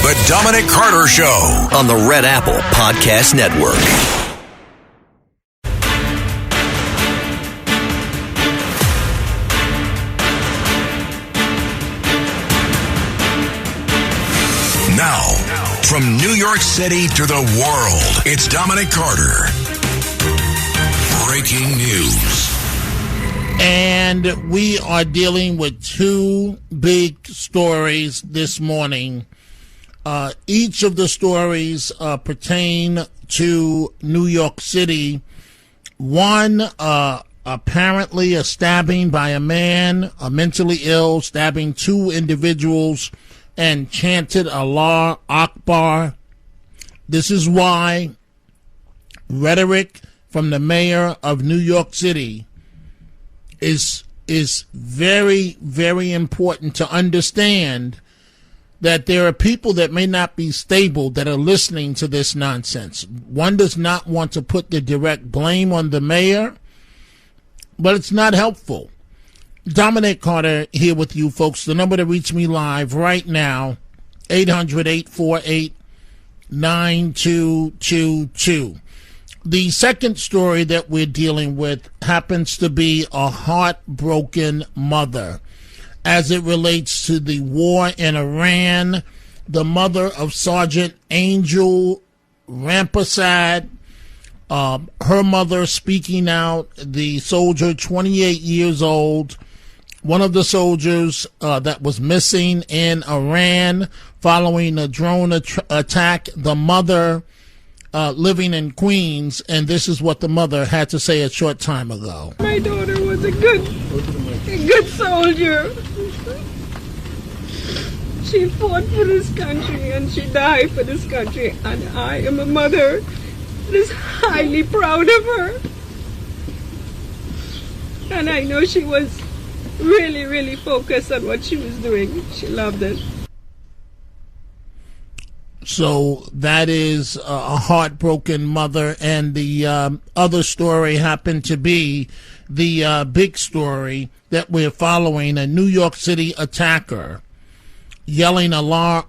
The Dominic Carter Show on the Red Apple Podcast Network. Now, from New York City to the world, it's Dominic Carter. Breaking news. And we are dealing with two big stories this morning. Each of the stories pertain to New York City. One, apparently a stabbing by a man, mentally ill, stabbing two individuals and chanted Allah Akbar. This is why Rhetoric from the mayor of New York City is very, very important to understand that there are people that may not be stable that are listening to this nonsense. One does not want to put the direct blame on the mayor, but it's not helpful. Dominic Carter here with you, folks. The number to reach me live right now, 800-848-9222. The second story that we're dealing with happens to be a heartbroken mother as it relates to the war in Iran. The mother of Sergeant Angel Rampersad, her mother speaking out, the soldier, 28 years old, one of the soldiers that was missing in Iran following a drone attack. The mother living in Queens, and this is what the mother had to say a short time ago. My daughter was a good soldier. She fought for this country and she died for this country, and I am a mother that is highly proud of her. And I know she was really, really focused on what she was doing. She loved it. So that is a heartbroken mother. And the other story happened to be the big story that we're following. A New York City attacker yelling Allah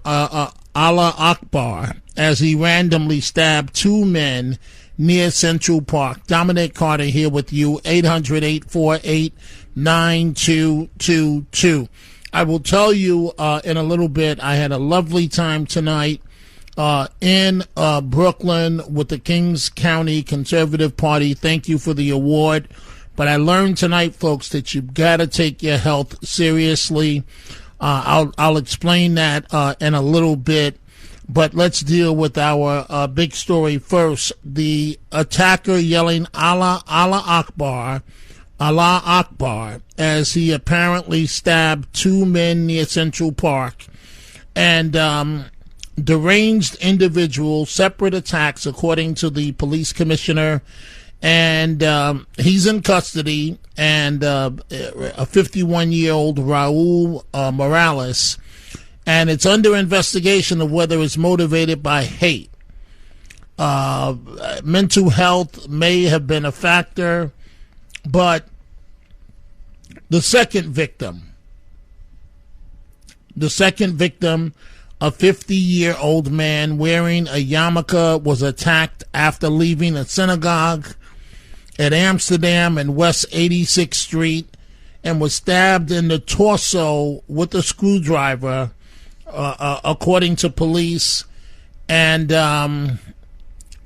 Akbar as he randomly stabbed two men near Central Park. Dominic Carter here with you, 800-848-9222. I will tell you in a little bit, I had a lovely time tonight in Brooklyn with the Kings County Conservative Party. Thank you for the award. But I learned tonight, folks, that you've got to take your health seriously. I'll explain that in a little bit. But let's deal with our big story first. The attacker yelling Allah Akbar, as he apparently stabbed two men near Central Park. And deranged individual, separate attacks, according to the police commissioner. And he's in custody. And a 51-year-old Raul Morales. And it's under investigation of whether it's motivated by hate. Mental health may have been a factor. But the second victim, a 50-year-old man wearing a yarmulke, was attacked after leaving a synagogue at Amsterdam and West 86th Street and was stabbed in the torso with a screwdriver, according to police. And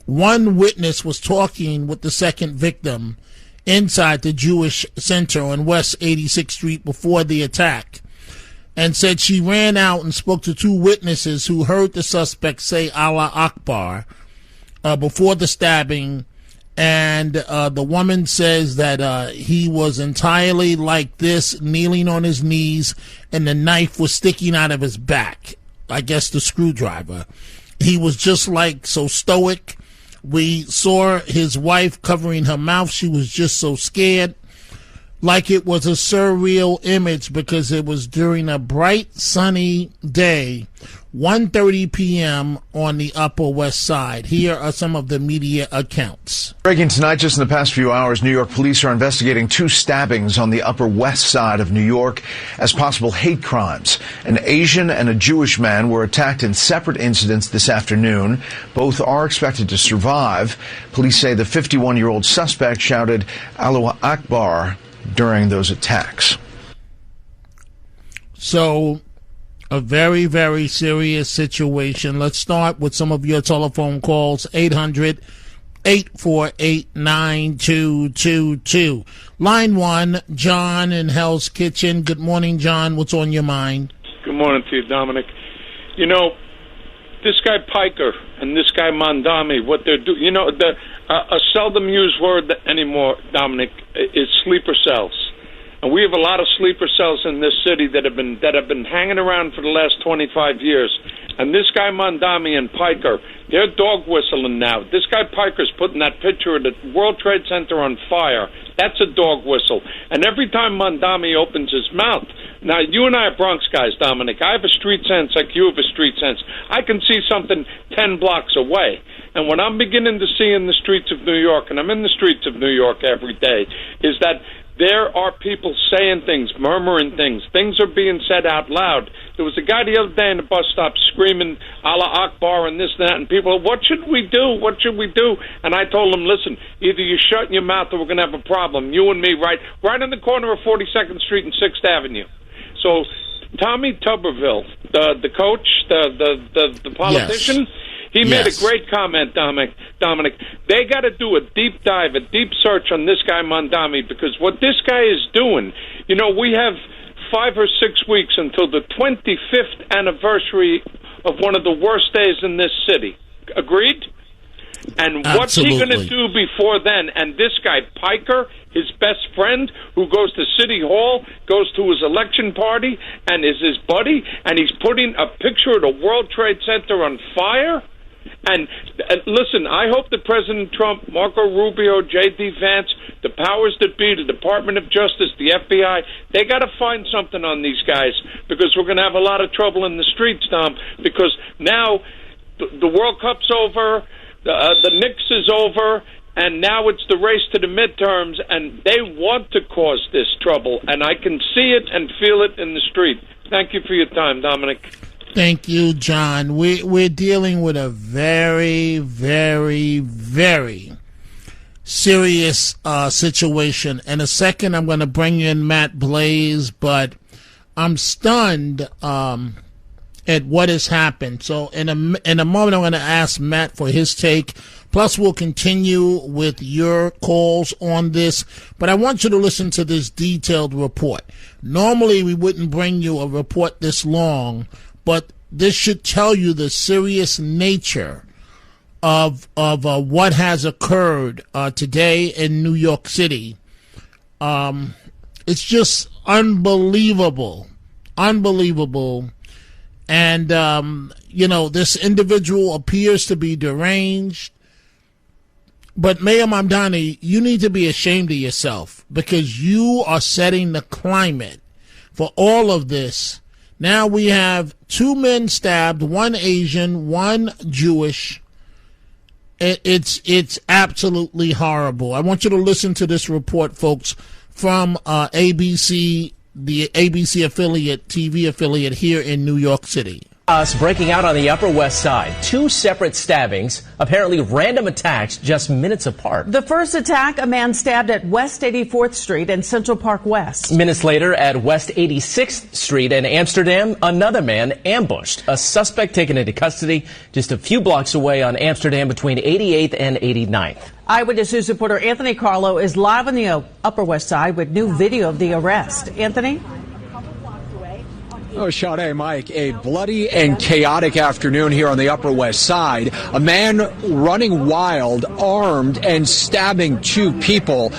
one witness was talking with the second victim inside the Jewish Center on West 86th Street before the attack, and said she ran out and spoke to two witnesses who heard the suspect say Allah Akbar before the stabbing. And the woman says that he was entirely like this, kneeling on his knees, and the knife was sticking out of his back. I guess the screwdriver. He was just like so stoic. We saw his wife covering her mouth. She was just so scared. like it was a surreal image because it was during a bright, sunny day, 1:30 p.m. on the Upper West Side. Here are some of the media accounts. Breaking tonight, just in the past few hours, New York police are investigating 2 stabbings on the Upper West Side of New York as possible hate crimes. An Asian and a Jewish man were attacked in separate incidents this afternoon. Both are expected to survive. Police say the 51-year-old suspect shouted "Allahu Akbar" during those attacks. So, a very, very serious situation. Let's start with some of your telephone calls, 800-848-9222. Line 1, John in Hell's Kitchen. Good morning, John. What's on your mind? Good morning to you, Dominic. You know, this guy Piker and this guy Mamdani, what they're doing, you know, a seldom used word anymore, Dominic, is sleeper cells. And we have a lot of sleeper cells in this city that have been hanging around for the last 25 years. And this guy Mamdani and Piker, they're dog whistling now. This guy Piker's putting that picture of the World Trade Center on fire. That's a dog whistle. And every time Mamdani opens his mouth, now you and I are Bronx guys, Dominic. I have a street sense like you have a street sense. I can see something 10 blocks away. And what I'm beginning to see in the streets of New York, and I'm in the streets of New York every day, is that there are people saying things, murmuring things. Things are being said out loud. There was a guy the other day in the bus stop screaming Allah Akbar and this and that, and people, what should we do? What should we do? And I told him, listen, either you shut your mouth or we're going to have a problem. You and me, right in the corner of 42nd Street and 6th Avenue. So Tommy Tuberville, the coach, the politician, yes. He made a great comment, Dominic. They got to do a deep dive, a deep search on this guy Mamdani, because what this guy is doing, you know, we have 5 or 6 weeks until the 25th anniversary of one of the worst days in this city. Agreed? And what's he going to do before then? And this guy, Piker, his best friend, who goes to City Hall, goes to his election party, and is his buddy, and he's putting a picture of the World Trade Center on fire? And listen, I hope that President Trump, Marco Rubio, J.D. Vance, the powers that be, the Department of Justice, the FBI, they got to find something on these guys, because we're going to have a lot of trouble in the streets, Dom, because now the World Cup's over, the Knicks is over, and now it's the race to the midterms, and they want to cause this trouble, and I can see it and feel it in the street. Thank you for your time, Dominic. Thank you, John. We're dealing with a very, very, very serious situation. In a second, I'm going to bring in Matt Blaze, but I'm stunned at what has happened. So in a moment, I'm going to ask Matt for his take. Plus, we'll continue with your calls on this. But I want you to listen to this detailed report. Normally, we wouldn't bring you a report this long, but this should tell you the serious nature of what has occurred today in New York City. It's just unbelievable. And, you know, this individual appears to be deranged. But Mayor Mamdani, you need to be ashamed of yourself, because you are setting the climate for all of this. Now we have 2 men stabbed, 1 Asian, 1 Jewish. It's absolutely horrible. I want you to listen to this report, folks, from ABC, the ABC affiliate, TV affiliate here in New York City. Breaking out on the Upper West Side. 2 separate stabbings, apparently random attacks just minutes apart. The first attack, a man stabbed at West 84th Street and Central Park West. Minutes later, at West 86th Street in Amsterdam, another man ambushed. A suspect taken into custody just a few blocks away on Amsterdam between 88th and 89th. Eyewitness News reporter Anthony Carlo is live on the Upper West Side with new video of the arrest. Anthony? Oh, Sade, Mike, a bloody and chaotic afternoon here on the Upper West Side. A man running wild, armed, and stabbing two people.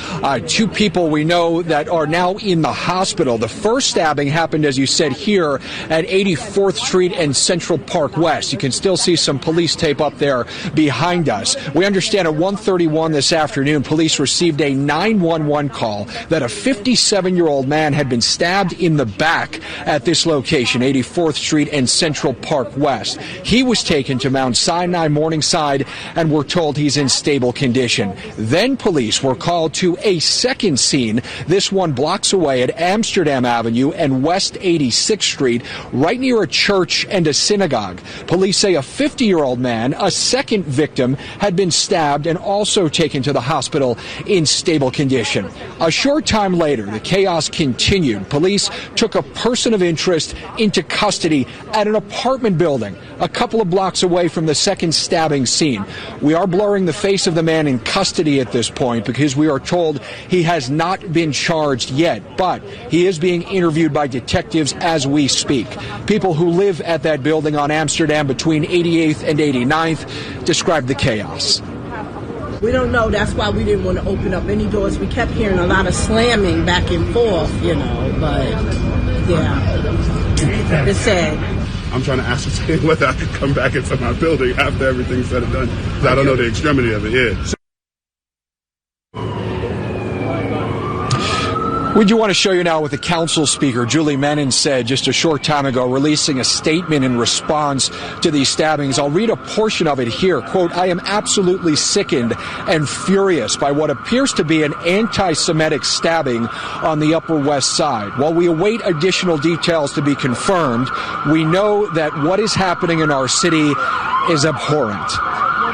Two people we know that are now in the hospital. The first stabbing happened, as you said, here at 84th Street and Central Park West. You can still see some police tape up there behind us. We understand at 1:31 this afternoon, police received a 911 call that a 57-year-old man had been stabbed in the back at this location, 84th Street and Central Park West. He was taken to Mount Sinai Morningside, and we're told he's in stable condition. Then police were called to a second scene, this one blocks away at Amsterdam Avenue and West 86th Street, right near a church and a synagogue. Police say a 50-year-old man, a second victim, had been stabbed and also taken to the hospital in stable condition. A short time later, the chaos continued. Police took a person of interest into custody at an apartment building a couple of blocks away from the second stabbing scene. We are blurring the face of the man in custody at this point because we are told he has not been charged yet, but he is being interviewed by detectives as we speak. People who live at that building on Amsterdam between 88th and 89th describe the chaos. We don't know. That's why we didn't want to open up any doors. We kept hearing a lot of slamming back and forth, but yeah, it's sad. I'm trying to ascertain whether I could come back into my building after everything's said and done. Because I don't know the extremity of it yet. We do want to show you now what the council speaker, Julie Menon, said just a short time ago, releasing a statement in response to these stabbings. I'll read a portion of it here. Quote, "I am absolutely sickened and furious by what appears to be an anti-Semitic stabbing on the Upper West Side. While we await additional details to be confirmed, we know that what is happening in our city is abhorrent."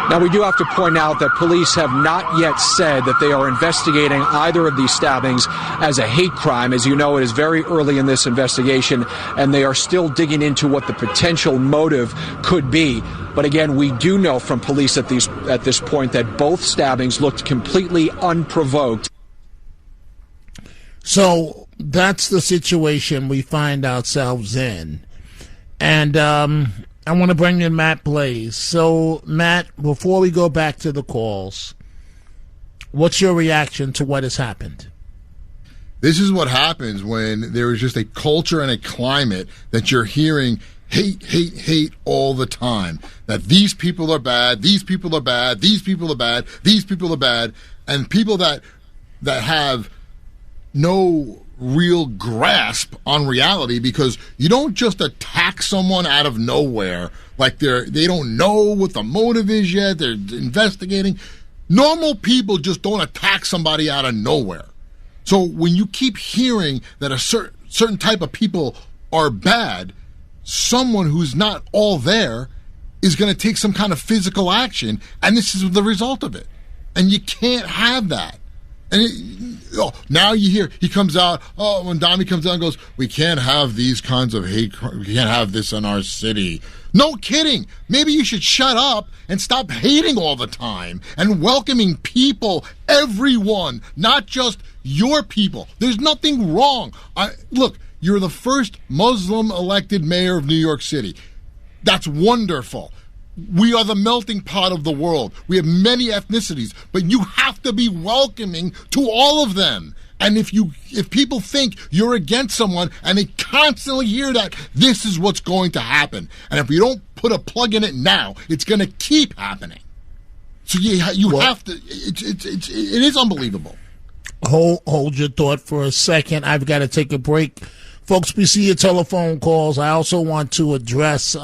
Now, we do have to point out that police have not yet said that they are investigating either of these stabbings as a hate crime. As you know, it is very early in this investigation, and they are still digging into what the potential motive could be. But again, we do know from police at this point that both stabbings looked completely unprovoked. So that's the situation we find ourselves in. And I want to bring in Matt Blaze. So, Matt, before we go back to the calls, what's your reaction to what has happened? This is what happens when there is just a culture and a climate that you're hearing hate, hate, hate all the time. That these people are bad, these people are bad, these people are bad, these people are bad, and people that have no real grasp on reality, because you don't just attack someone out of nowhere like they don't know what the motive is yet. They're investigating. Normal people just don't attack somebody out of nowhere. So when you keep hearing that a certain type of people are bad, someone who's not all there is going to take some kind of physical action, and this is the result of it. And you can't have that. And now you hear he comes out, when Dominic comes out and goes, we can't have these kinds of hate, we can't have this in our city. No kidding. Maybe you should shut up and stop hating all the time and welcoming people, everyone, not just your people. There's nothing wrong. Look, you're the first Muslim elected mayor of New York City. That's wonderful. We are the melting pot of the world. We have many ethnicities, but you have to be welcoming to all of them. And if people think you're against someone and they constantly hear that, this is what's going to happen. And if you don't put a plug in it now, it's going to keep happening. So you have to. It is unbelievable. Hold your thought for a second. I've got to take a break, folks. We see your telephone calls. I also want to address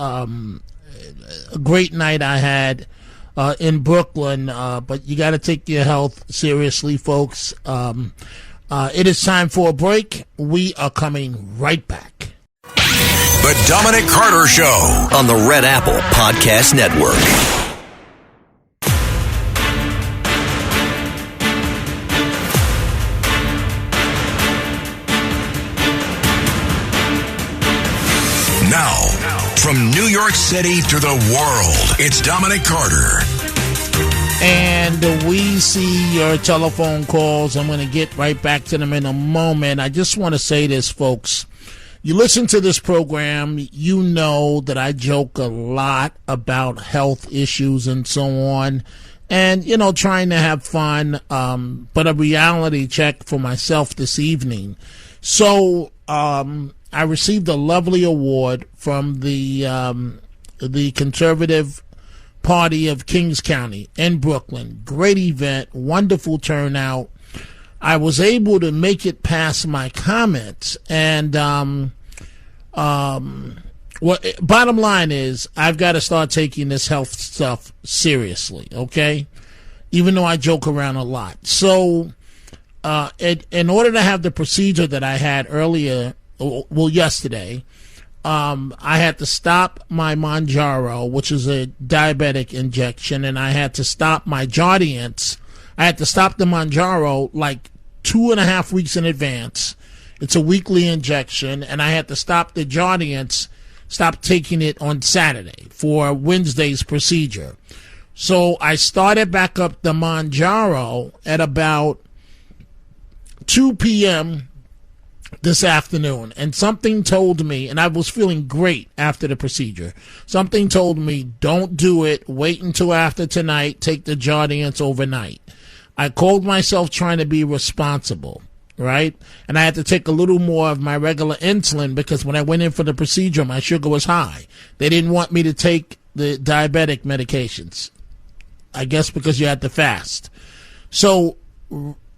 a great night I had in Brooklyn, but you got to take your health seriously, folks. It is time for a break. We are coming right back. The Dominic Carter Show on the Red Apple Podcast Network. Now, from New York City to the world, it's Dominic Carter. And we see your telephone calls. I'm going to get right back to them in a moment. I just want to say this, folks. you listen to this program, you know that I joke a lot about health issues and so on. And, trying to have fun, but a reality check for myself this evening. So I received a lovely award from the Conservative Party of Kings County in Brooklyn. Great event, wonderful turnout. I was able to make it past my comments, and bottom line is I've got to start taking this health stuff seriously, okay? Even though I joke around a lot. So in order to have the procedure that I had yesterday, I had to stop my Mounjaro, which is a diabetic injection, and I had to stop my Jardiance. I had to stop the Mounjaro like 2.5 weeks in advance. It's a weekly injection, and I had to stop the Jardiance, stop taking it on Saturday for Wednesday's procedure. So I started back up the Mounjaro at about 2 p.m. this afternoon, and something told me, and I was feeling great after the procedure, something told me, don't do it, wait until after tonight, take the Jardiance overnight. I called myself trying to be responsible, right? And I had to take a little more of my regular insulin because when I went in for the procedure, my sugar was high. They didn't want me to take the diabetic medications, I guess because you had to fast. So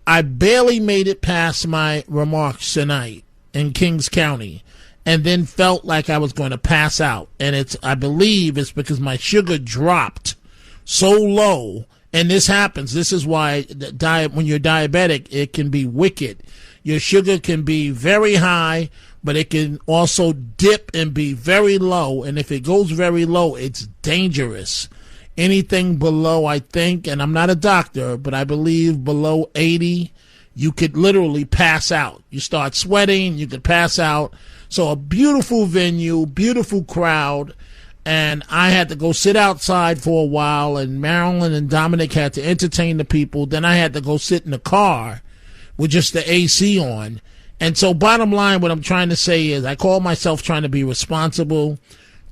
I barely made it past my remarks tonight in Kings County and then felt like I was going to pass out. And I believe it's because my sugar dropped so low. And this happens. This is why when you're diabetic, it can be wicked. Your sugar can be very high, but it can also dip and be very low. And if it goes very low, it's dangerous. Anything below, I think, and I'm not a doctor, but I believe below 80, you could literally pass out. You start sweating, you could pass out. So a beautiful venue, beautiful crowd. And I had to go sit outside for a while, and Marilyn and Dominic had to entertain the people. Then I had to go sit in the car with just the AC on. And so bottom line, what I'm trying to say is I call myself trying to be responsible,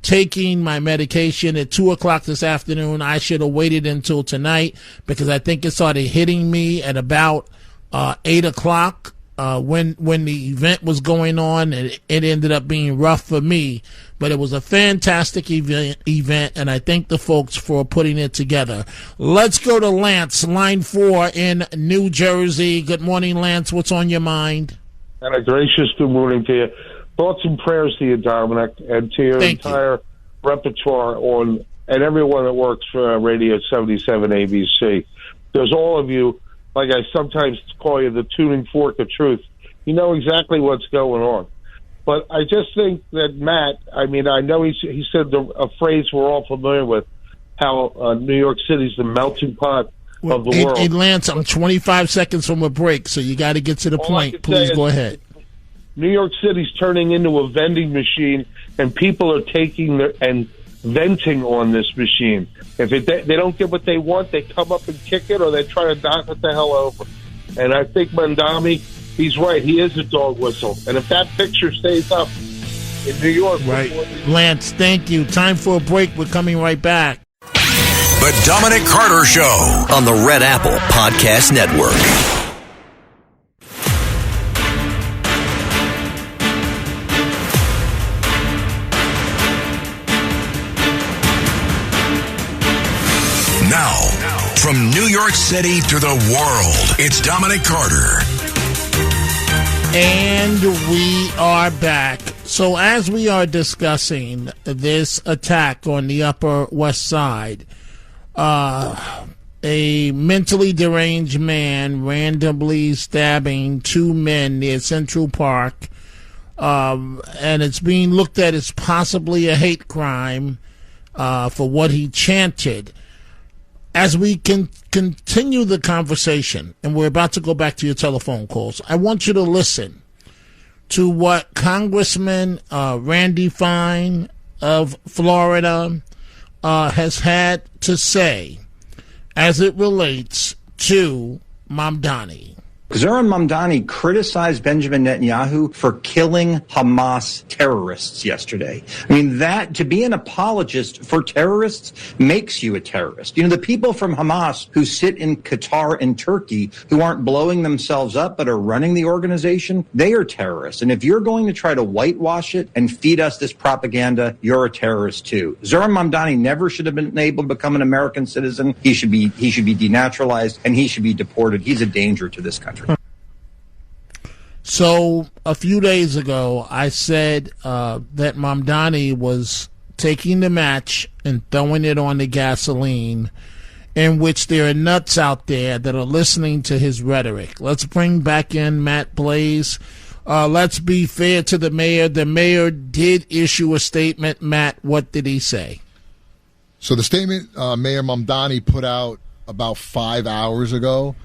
taking my medication at 2 o'clock this afternoon. I should have waited until tonight because I think it started hitting me at about 8 o'clock when the event was going on, and it ended up being rough for me. But it was a fantastic event, and I thank the folks for putting it together. Let's go to Lance, line 4 in New Jersey. Good morning, Lance. What's on your mind? And a gracious good morning to you. Thoughts and prayers to you, Dominic, and to your entire repertoire and everyone that works for Radio 77 ABC. There's all of you, like I sometimes call you the tuning fork of truth. You know exactly what's going on. But I just think that Matt, I know he said a phrase we're all familiar with, how New York City's the melting pot of the world. Hey, Lance, I'm 25 seconds from a break, so you got to get to the point. Please go ahead. New York City's turning into a vending machine, and people are taking and venting on this machine. If they don't get what they want, they come up and kick it, or they try to knock it the hell over. And I think Mamdani, he's right. He is a dog whistle. And if that picture stays up in New York... Right. Lance, thank you. Time for a break. We're coming right back. The Dominic Carter Show on the Red Apple Podcast Network. Now, from New York City to the world, it's Dominic Carter. And we are back. So as we are discussing this attack on the Upper West Side, a mentally deranged man randomly stabbing 2 men near Central Park, and it's being looked at as possibly a hate crime for what he chanted. As we can continue the conversation, and we're about to go back to your telephone calls, I want you to listen to what Congressman Randy Fine of Florida has had to say as it relates to Mamdani. Zoran Mamdani criticized Benjamin Netanyahu for killing Hamas terrorists yesterday. I mean, that to be an apologist for terrorists makes you a terrorist. You know, the people from Hamas who sit in Qatar and Turkey who aren't blowing themselves up but are running the organization, they are terrorists. And if you're going to try to whitewash it and feed us this propaganda, you're a terrorist too. Zoran Mamdani never should have been able to become an American citizen. He should be denaturalized and he should be deported. He's a danger to this country. So a few days ago, I said that Mamdani was taking the match and throwing it on the gasoline, in which there are nuts out there that are listening to his rhetoric. Let's bring back in Matt Blaze. Let's be fair to the mayor. The mayor did issue a statement. Matt, what did he say? So the statement Mayor Mamdani put out about 5 hours ago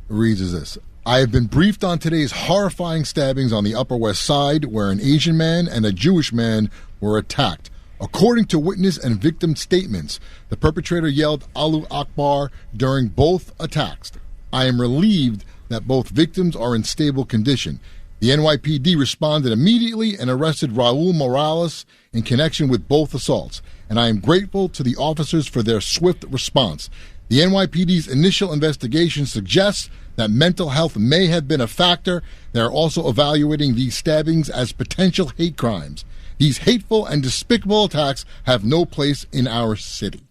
reads as this. I have been briefed on today's horrifying stabbings on the Upper West Side, where an Asian man and a Jewish man were attacked. According to witness and victim statements, the perpetrator yelled Allahu Akbar during both attacks. I am relieved that both victims are in stable condition. The NYPD responded immediately and arrested Raul Morales in connection with both assaults, and I am grateful to the officers for their swift response. The NYPD's initial investigation suggests that mental health may have been a factor. They are also evaluating these stabbings as potential hate crimes. These hateful and despicable attacks have no place in our city.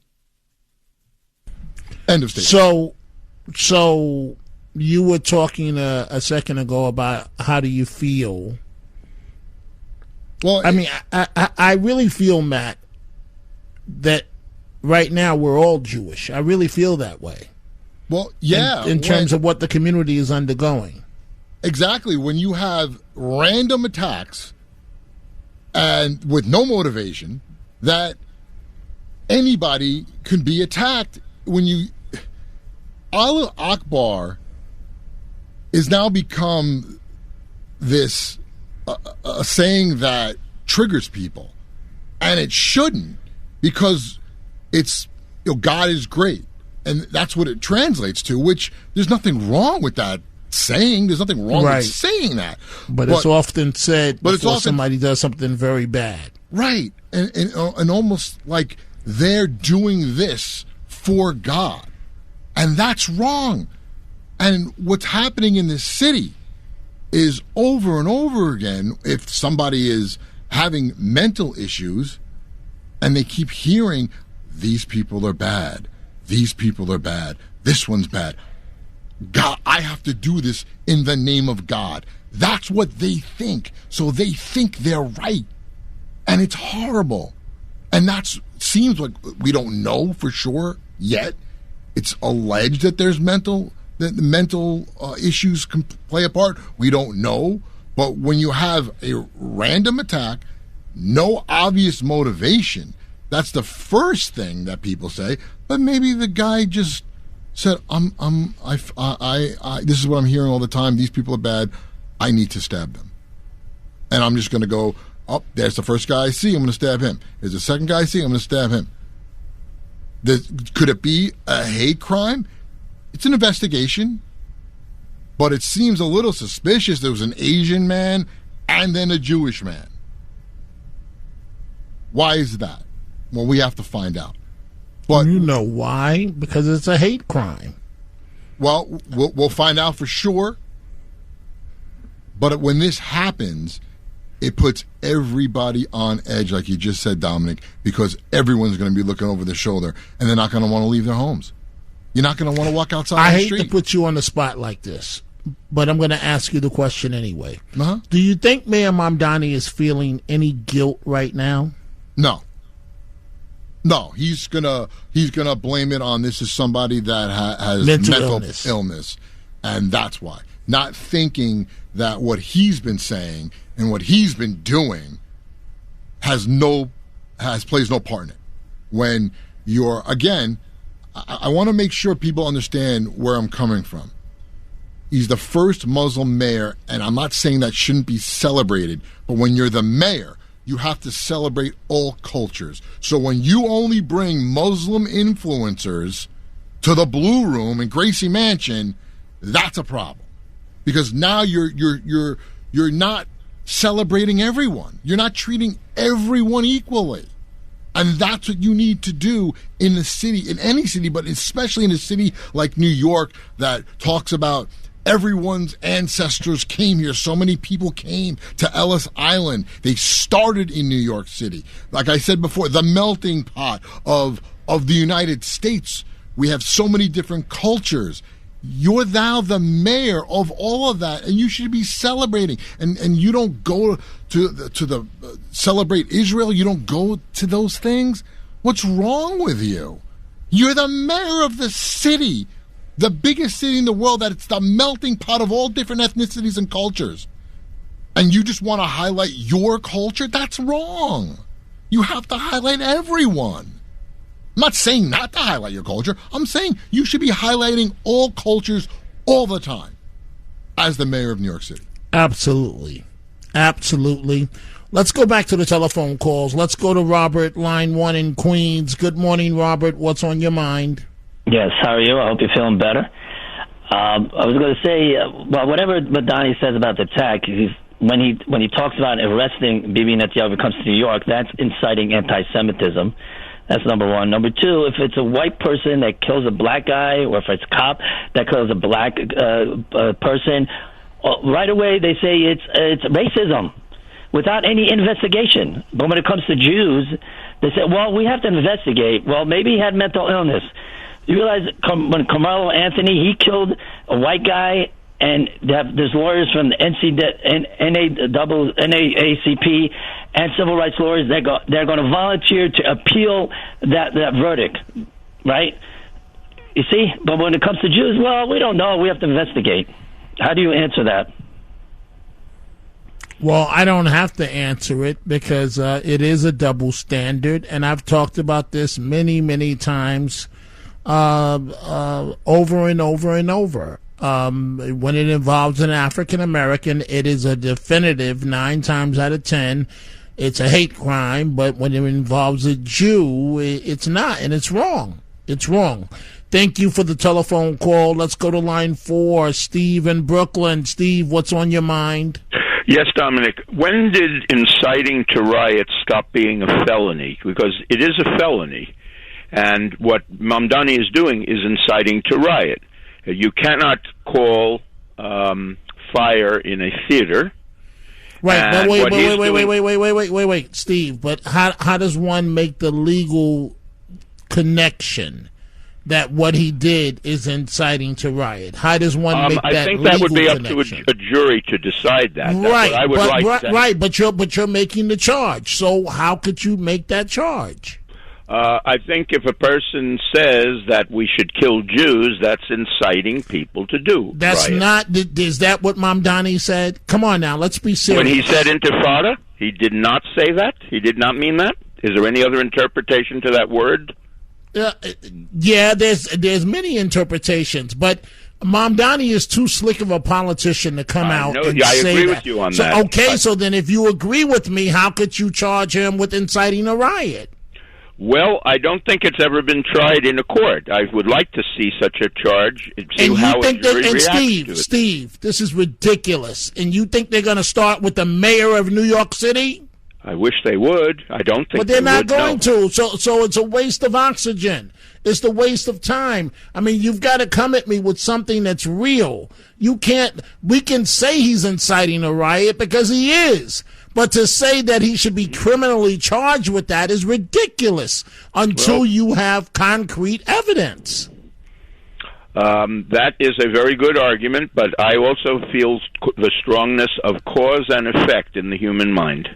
End of statement. So you were talking a second ago about how do you feel? Well, I mean, I really feel, Matt, that right now we're all Jewish. I really feel that way. Well, yeah. In terms of what the community is undergoing. Exactly. When you have random attacks and with no motivation, that anybody can be attacked. When you Allahu Akbar is now become this a saying that triggers people, and it shouldn't, because it's, you know, God is great, and that's what it translates to. Which there's nothing wrong with that saying. There's nothing wrong with saying that. But it's often said before somebody does something very bad. Right, and almost like they're doing this for God, and that's wrong. And what's happening in this city is over and over again, if somebody is having mental issues and they keep hearing, these people are bad, these people are bad, this one's bad, God, I have to do this in the name of God. That's what they think. So they think they're right. And it's horrible. And that seems like we don't know for sure yet. It's alleged that there's mental issues can play a part. We don't know. But when you have a random attack, no obvious motivation, that's the first thing that people say. But maybe the guy just said, this is what I'm hearing all the time. These people are bad. I need to stab them. And I'm just going to go, oh, there's the first guy I see. I'm going to stab him. There's the second guy I see. I'm going to stab him. Could it be a hate crime? It's an investigation, but it seems a little suspicious. There was an Asian man and then a Jewish man. Why is that? Well, we have to find out. But you know why? Because it's a hate crime. Well, we'll find out for sure. But when this happens, it puts everybody on edge, like you just said, Dominic, because everyone's going to be looking over their shoulder, and they're not going to want to leave their homes. You're not going to want to walk outside the street. I hate to put you on the spot like this, but I'm going to ask you the question anyway. Uh-huh. Do you think Mayor Mamdani is feeling any guilt right now? No. No, he's gonna blame it on this is somebody that has mental illness, and that's why. Not thinking that what he's been saying and what he's been doing plays no part in it. When you're, again, I want to make sure people understand where I'm coming from. He's the first Muslim mayor, and I'm not saying that shouldn't be celebrated, but when you're the mayor, you have to celebrate all cultures. So when you only bring Muslim influencers to the Blue Room in Gracie Mansion, that's a problem. because now you're not celebrating everyone. You're not treating everyone equally. And that's what you need to do in the city, in any city, but especially in a city like New York that talks about everyone's ancestors came here. So many people came to Ellis Island. They started in New York City. Like I said before, the melting pot of the United States. We have so many different cultures. You're now the mayor of all of that, and you should be celebrating. And you don't go to the celebrate Israel. You don't go to those things. What's wrong with you? You're the mayor of the city, the biggest city in the world. That it's the melting pot of all different ethnicities and cultures. And you just want to highlight your culture? That's wrong. You have to highlight everyone. I'm not saying not to highlight your culture. I'm saying you should be highlighting all cultures all the time as the mayor of New York City. Absolutely. Absolutely. Let's go back to the telephone calls. Let's go to Robert, line 1 in Queens. Good morning, Robert. What's on your mind? Yes, how are you? I hope you're feeling better. I was going to say, well, whatever Mamdani says about the attack, when he talks about arresting Bibi Netanyahu when it comes to New York, that's inciting anti-Semitism. That's number one. Number two, if it's a white person that kills a black guy, or if it's a cop that kills a black person, right away they say it's racism without any investigation. But when it comes to Jews, they say, well, we have to investigate. Well, maybe he had mental illness. You realize when Carmelo Anthony, he killed a white guy, and there's lawyers from the NAACP and civil rights lawyers, they're going to volunteer to appeal that verdict, right? You see? But when it comes to Jews, well, we don't know. We have to investigate. How do you answer that? Well, I don't have to answer it because it is a double standard, and I've talked about this many, many times over and over and over. When it involves an African American, it is a definitive 9 times out of 10. It's a hate crime, but when it involves a Jew, it's not, and it's wrong. It's wrong. Thank you for the telephone call. Let's go to line 4, Steve in Brooklyn. Steve, what's on your mind? Yes, Dominic. When did inciting to riot stop being a felony? Because it is a felony, and what Mamdani is doing is inciting to riot. You cannot call fire in a theater. Right, but wait, Steve. But how does one make the legal connection that what he did is inciting to riot? How does one make that? I think that would be up connection? To a jury to decide that. Right, but you're making the charge. So how could you make that charge? I think if a person says that we should kill Jews, that's inciting people to do. That's riot. Not. Is that what Mamdani said? Come on now, let's be serious. When he said intifada, he did not say that. He did not mean that. Is there any other interpretation to that word? Yeah, there's many interpretations, but Mamdani is too slick of a politician to come out and say that. I agree with you on that. Okay, so then if you agree with me, how could you charge him with inciting a riot? Well, I don't think it's ever been tried in a court. I would like to see such a charge and see how a jury reacts to it. Steve, this is ridiculous. And you think they're going to start with the mayor of New York City? I wish they would. I don't think but they're not going to. So it's a waste of oxygen. It's the waste of time. I mean, you've got to come at me with something that's real. You can't. We can say he's inciting a riot because he is. But to say that he should be criminally charged with that is ridiculous until you have concrete evidence. That is a very good argument, but I also feel the strongness of cause and effect in the human mind.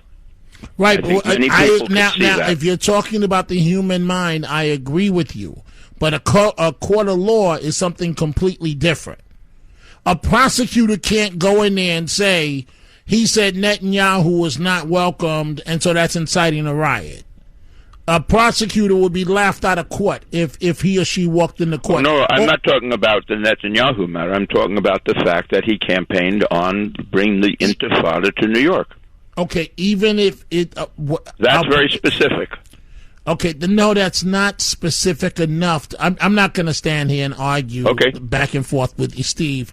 Right. Now, if you're talking about the human mind, I agree with you. But a court of law is something completely different. A prosecutor can't go in there and say, he said Netanyahu was not welcomed, and so that's inciting a riot. A prosecutor would be laughed out of court if he or she walked in the court. No, I'm not talking about the Netanyahu matter. I'm talking about the fact that he campaigned on bring the intifada to New York. Okay, even if it... that's very specific. Okay, no, that's not specific enough. I'm not going to stand here and argue back and forth with you, Steve.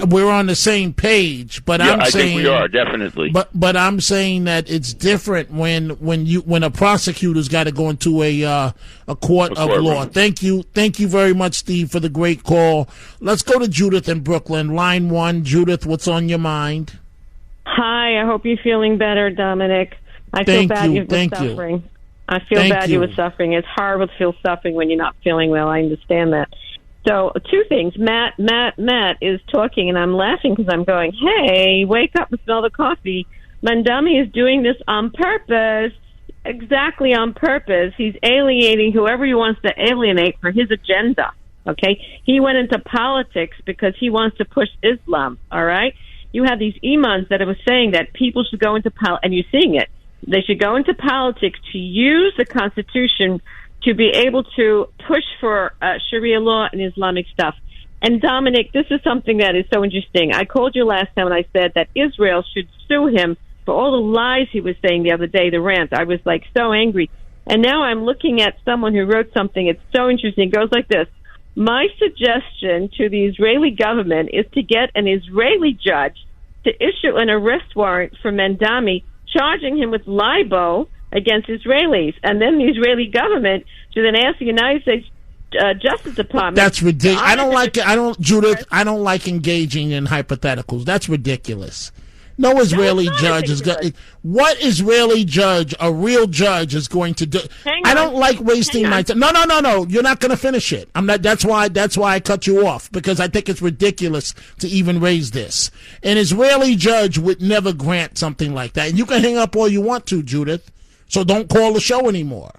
We're on the same page, but I think we are, definitely. But I'm saying that it's different when a prosecutor's got to go into a court of law. Thank you very much, Steve, for the great call. Let's go to Judith in Brooklyn, line 1. Judith, what's on your mind? Hi, I hope you're feeling better, Dominic. I feel bad you've been suffering. I feel bad you were suffering. It's horrible to feel suffering when you're not feeling well. I understand that. So, two things. Matt is talking, and I'm laughing because I'm going, hey, wake up and smell the coffee. Mamdani is doing this on purpose, exactly on purpose. He's alienating whoever he wants to alienate for his agenda, okay? He went into politics because he wants to push Islam, all right? You have these imams that are saying that people should go into politics, and you're seeing it. They should go into politics to use the Constitution to be able to push for Sharia law and Islamic stuff. And, Dominic, this is something that is so interesting. I called you last time and I said that Israel should sue him for all the lies he was saying the other day, the rant. I was, so angry. And now I'm looking at someone who wrote something. It's so interesting. It goes like this. My suggestion to the Israeli government is to get an Israeli judge to issue an arrest warrant for Mamdani, charging him with libel against Israelis, and then the Israeli government should then ask the United States Justice Department. That's ridiculous. Judith, I don't like engaging in hypotheticals. That's ridiculous. No Israeli judge is going. What Israeli judge, a real judge, is going to do? I don't like wasting my time. No. You're not going to finish it. I'm not. That's why I cut you off, because I think it's ridiculous to even raise this. An Israeli judge would never grant something like that. And you can hang up all you want to, Judith. So don't call the show anymore.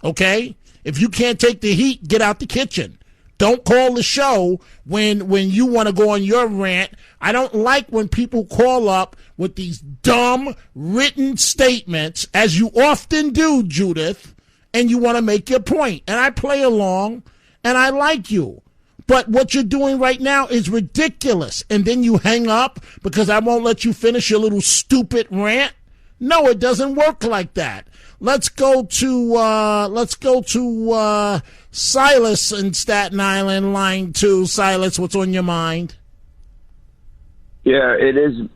Okay? If you can't take the heat, get out the kitchen. Don't call the show when you want to go on your rant. I don't like when people call up with these dumb written statements, as you often do, Judith, and you want to make your point. And I play along, and I like you. But what you're doing right now is ridiculous. And then you hang up because I won't let you finish your little stupid rant. No, it doesn't work like that. Let's go to Silas in Staten Island, line 2. Silas, what's on your mind? Yeah, it is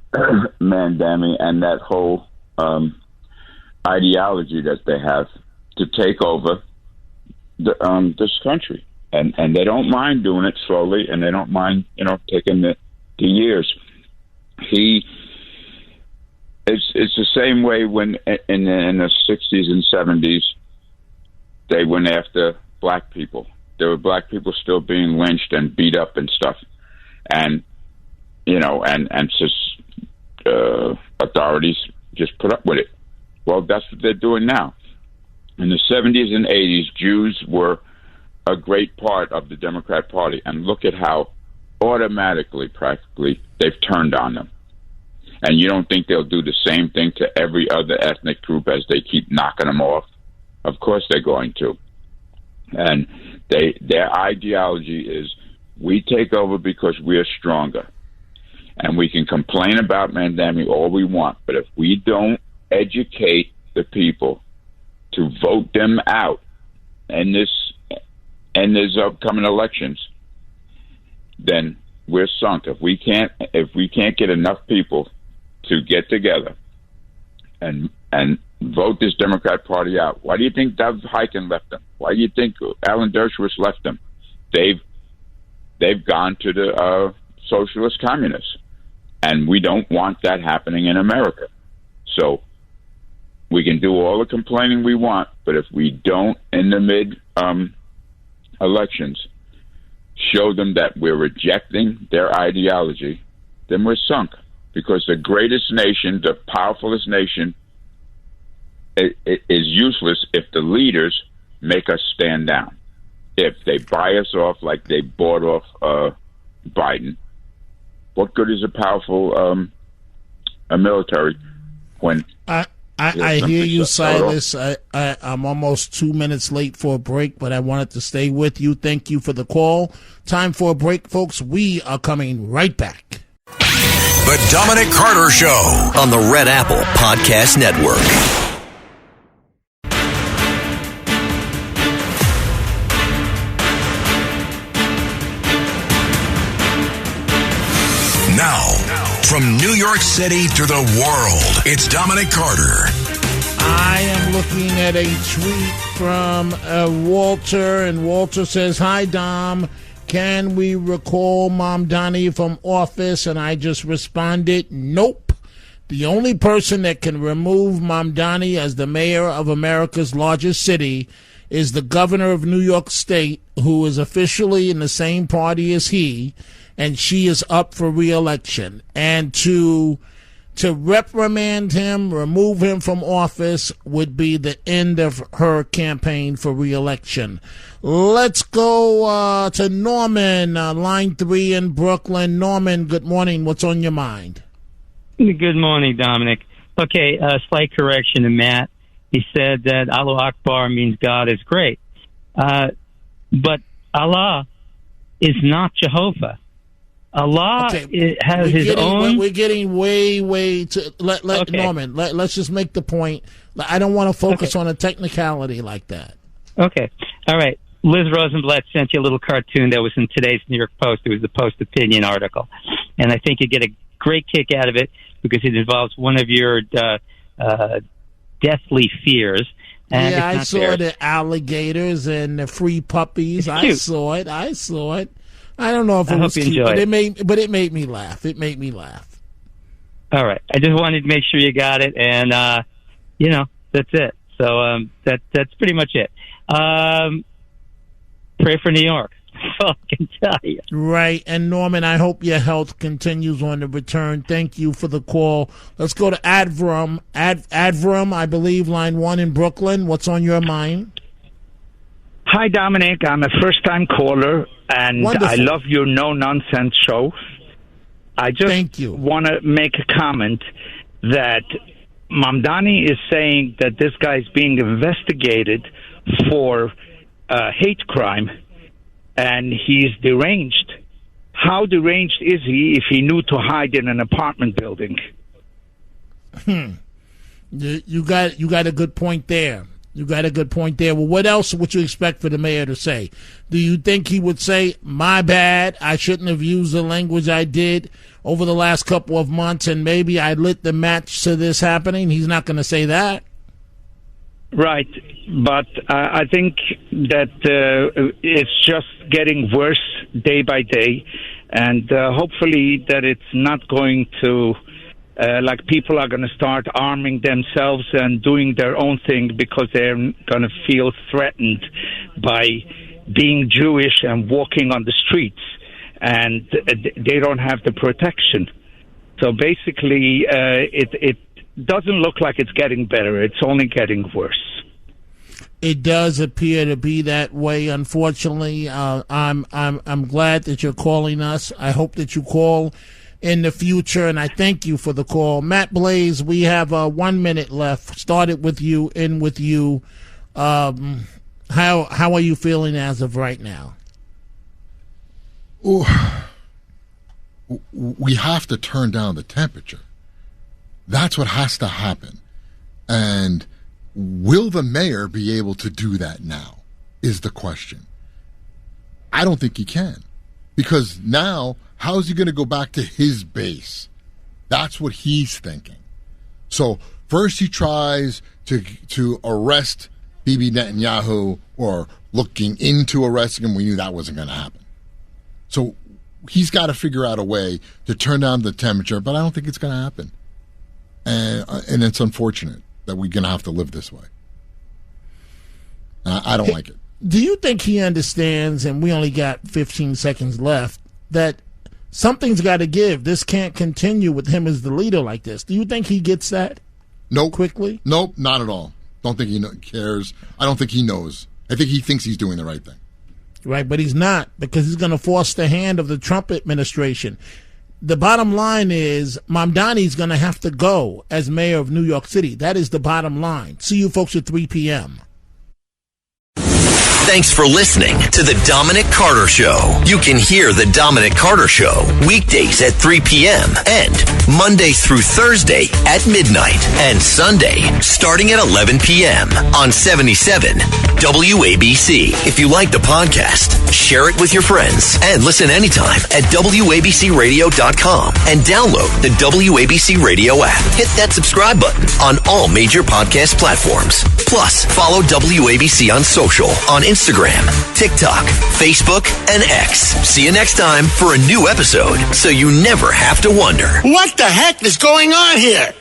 Mamdani and that whole ideology that they have to take over this country, and they don't mind doing it slowly, and they don't mind taking the years. It's the same way when in the 60s and 70s they went after black people. There were black people still being lynched and beat up and stuff, and authorities just put up with it. Well, that's what they're doing now. In the 70s and 80s, Jews were a great part of the Democrat Party, and look at how automatically, practically, they've turned on them. And you don't think they'll do the same thing to every other ethnic group as they keep knocking them off? Of course they're going to. And their ideology is, we take over because we're stronger. And we can complain about Mamdani all we want, but if we don't educate the people to vote them out in these upcoming elections, then we're sunk. If we can't get enough people to get together and vote this Democrat Party out. Why do you think Doug Heiken left them? Why do you think Alan Dershowitz left them? They've gone to the socialist communists, and we don't want that happening in America. So we can do all the complaining we want, but if we don't, in the mid elections, show them that we're rejecting their ideology, then we're sunk. Because the greatest nation, the powerfulest nation, is useless if the leaders make us stand down. If they buy us off like they bought off Biden, what good is a powerful a military when... I hear you, Silas. I'm almost 2 minutes late for a break, but I wanted to stay with you. Thank you for the call. Time for a break, folks. We are coming right back. The Dominic Carter Show on the Red Apple Podcast Network. From New York City to the world, it's Dominic Carter. I am looking at a tweet from Walter, and Walter says, "Hi, Dom. Can we recall Mamdani from office?" And I just responded, nope. The only person that can remove Mamdani as the mayor of America's largest city is the governor of New York State, who is officially in the same party as he, and she is up for re-election. And to reprimand him, remove him from office, would be the end of her campaign for re-election. Let's go to Norman, line 3 in Brooklyn. Norman, good morning. What's on your mind? Good morning, Dominic. Okay, slight correction to Matt. He said that Allahu Akbar means God is great. But Allah is not Jehovah. Allah has his own... We're getting way to... Norman, let's just make the point. I don't want to focus on a technicality like that. Okay. All right. Liz Rosenblatt sent you a little cartoon that was in today's New York Post. It was the Post opinion article. And I think you get a great kick out of it because it involves one of your deathly fears. And yeah, I saw the alligators and the free puppies. I saw it. I don't know if it was cute, but it made me laugh. It made me laugh. All right. I just wanted to make sure you got it, and that's it. So that's pretty much it. Pray for New York. That's all I can tell you. Right. And Norman, I hope your health continues on the return. Thank you for the call. Let's go to Adverum. Adverum, I believe, line 1 in Brooklyn. What's on your mind? Hi, Dominic. I'm a first-time caller, and Wonderful. I love your no-nonsense show. I just want to make a comment that Mamdani is saying that this guy is being investigated for hate crime, and he's deranged. How deranged is he if he knew to hide in an apartment building? You got a good point there. Well, what else would you expect for the mayor to say? Do you think he would say, my bad, I shouldn't have used the language I did over the last couple of months, and maybe I lit the match to this happening? He's not going to say that. Right, but I think that it's just getting worse day by day, and hopefully that it's not going to... people are going to start arming themselves and doing their own thing because they're going to feel threatened by being Jewish and walking on the streets, and they don't have the protection. So basically, it doesn't look like it's getting better. It's only getting worse. It does appear to be that way, unfortunately. I'm glad that you're calling us. I hope that you call in the future, and I thank you for the call. Matt Blaze, we have 1 minute left. Started with you, end with you. How are you feeling as of right now? Ooh, we have to turn down the temperature. That's what has to happen. And will the mayor be able to do that now is the question. I don't think he can. Because now, how is he going to go back to his base? That's what he's thinking. So first he tries to arrest Bibi Netanyahu, or looking into arresting him. We knew that wasn't going to happen. So he's got to figure out a way to turn down the temperature, but I don't think it's going to happen. And it's unfortunate that we're going to have to live this way. I don't like it. Do you think he understands, and we only got 15 seconds left, that something's got to give? This can't continue with him as the leader like this. Do you think he gets that? Nope. Quickly? Nope, not at all. Don't think he cares. I don't think he knows. I think he thinks he's doing the right thing. Right, but he's not, because he's going to force the hand of the Trump administration. The bottom line is Mamdani's going to have to go as mayor of New York City. That is the bottom line. See you folks at 3 p.m. Thanks for listening to The Dominic Carter Show. You can hear The Dominic Carter Show weekdays at 3 p.m. and Monday through Thursday at midnight and Sunday starting at 11 p.m. on 77 WABC. If you like the podcast, share it with your friends and listen anytime at WABCRadio.com and download the WABC Radio app. Hit that subscribe button on all major podcast platforms. Plus, follow WABC on social on Instagram, TikTok, Facebook, and X. See you next time for a new episode so you never have to wonder. What the heck is going on here?